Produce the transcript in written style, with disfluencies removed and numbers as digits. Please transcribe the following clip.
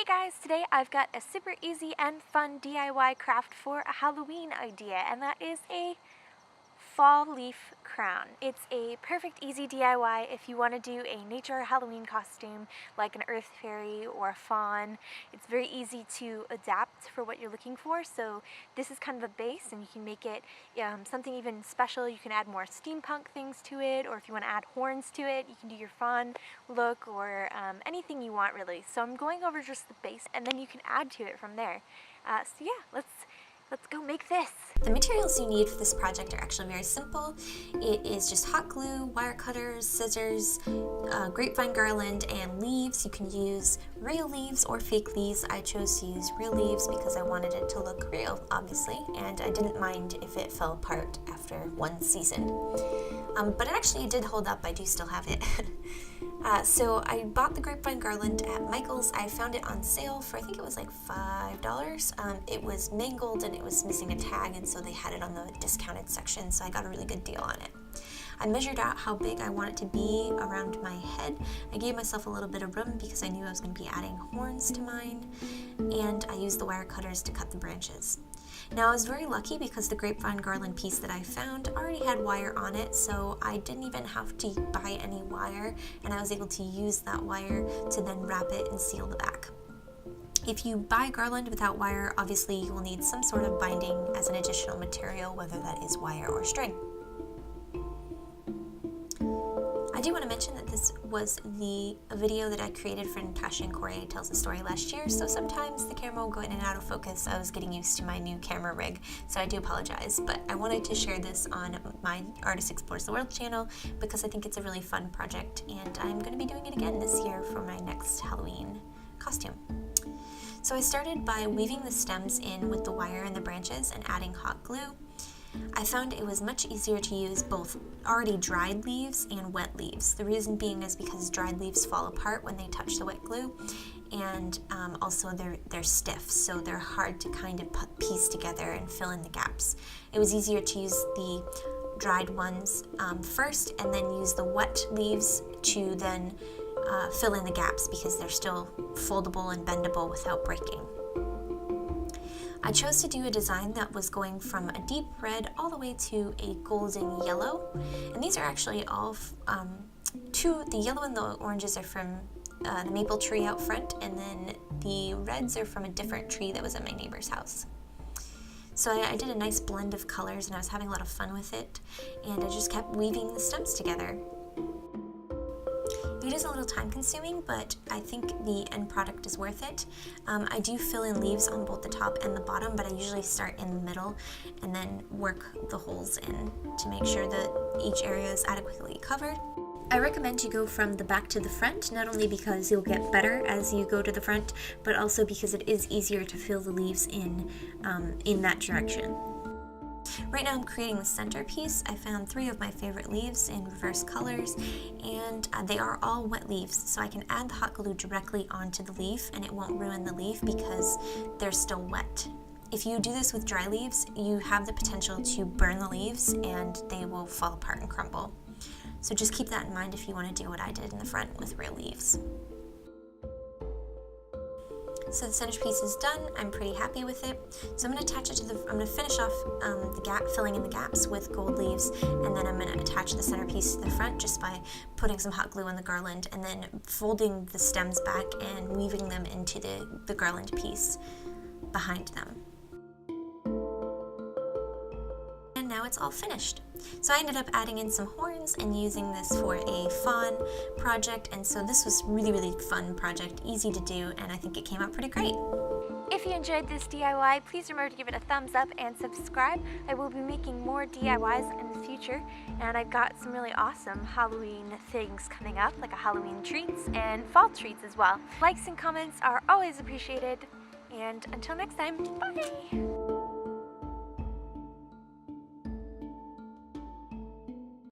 Hey guys, today I've got a super easy and fun DIY craft for a Halloween idea, and that is a fall leaf crown. It's a perfect easy DIY if you want to do a nature Halloween costume like an earth fairy or a fawn. It's very easy to adapt for what you're looking for, so this is kind of a base and you can make it something even special. You can add more steampunk things to it, or if you want to add horns to it, you can do your fawn look or anything you want really. So I'm going over just the base and then you can add to it from there. So yeah, let's go make this. The materials you need for this project are actually very simple. It is just hot glue, wire cutters, scissors, grapevine garland, and leaves. You can use real leaves or fake leaves. I chose to use real leaves because I wanted it to look real, obviously, and I didn't mind if it fell apart after one season. But it actually did hold up. I do still have it. So I bought the grapevine garland at Michael's. I found it on sale for, I think it was like $5. It was mangled and it was missing a tag, and so they had it on the discounted section, so I got a really good deal on it. I measured out how big I want it to be around my head. I gave myself a little bit of room because I knew I was going to be adding horns to mine, and I used the wire cutters to cut the branches. Now I was very lucky because the grapevine garland piece that I found already had wire on it, so I didn't even have to buy any wire, and I was able to use that wire to then wrap it and seal the back. If you buy garland without wire, obviously you will need some sort of binding as an additional material, whether that is wire or string. I do want to mention that this was the video that I created for Natasha and Corey Tells the Story last year, so sometimes the camera will go in and out of focus. I was getting used to my new camera rig, so I do apologize, but I wanted to share this on my Artist Explores the World channel because I think it's a really fun project, and I'm going to be doing it again this year for my next Halloween costume. So I started by weaving the stems in with the wire and the branches and adding hot glue. I found it was much easier to use both already dried leaves and wet leaves. The reason being is because dried leaves fall apart when they touch the wet glue, and also they're stiff, so they're hard to kind of piece together and fill in the gaps. It was easier to use the dried ones first and then use the wet leaves to then fill in the gaps because they're still foldable and bendable without breaking. I chose to do a design that was going from a deep red all the way to a golden yellow, and these are actually all the yellow and the oranges are from the maple tree out front, and then the reds are from a different tree that was at my neighbor's house. So I did a nice blend of colors and I was having a lot of fun with it, and I just kept weaving the stems together. It is a little time consuming, but I think the end product is worth it. I do fill in leaves on both the top and the bottom, but I usually start in the middle and then work the holes in to make sure that each area is adequately covered. I recommend you go from the back to the front, not only because you'll get better as you go to the front, but also because it is easier to fill the leaves in that direction. Right now I'm creating the centerpiece. I found 3 of my favorite leaves in reverse colors, and they are all wet leaves, so I can add the hot glue directly onto the leaf and it won't ruin the leaf because they're still wet. If you do this with dry leaves, you have the potential to burn the leaves and they will fall apart and crumble. So just keep that in mind if you want to do what I did in the front with real leaves. So the centerpiece is done. I'm pretty happy with it. So I'm going to attach it to I'm going to finish off filling in the gaps with gold leaves, and then I'm going to attach the centerpiece to the front just by putting some hot glue on the garland and then folding the stems back and weaving them into the garland piece behind them. And now it's all finished. So I ended up adding in some horns and using this for a fawn project, and so this was really fun project, easy to do, and I think it came out pretty great. If you enjoyed this DIY, please remember to give it a thumbs up and subscribe. I will be making more DIYs in the future, and I've got some really awesome Halloween things coming up, like a Halloween treats and fall treats as well. Likes and comments are always appreciated, and until next time, bye!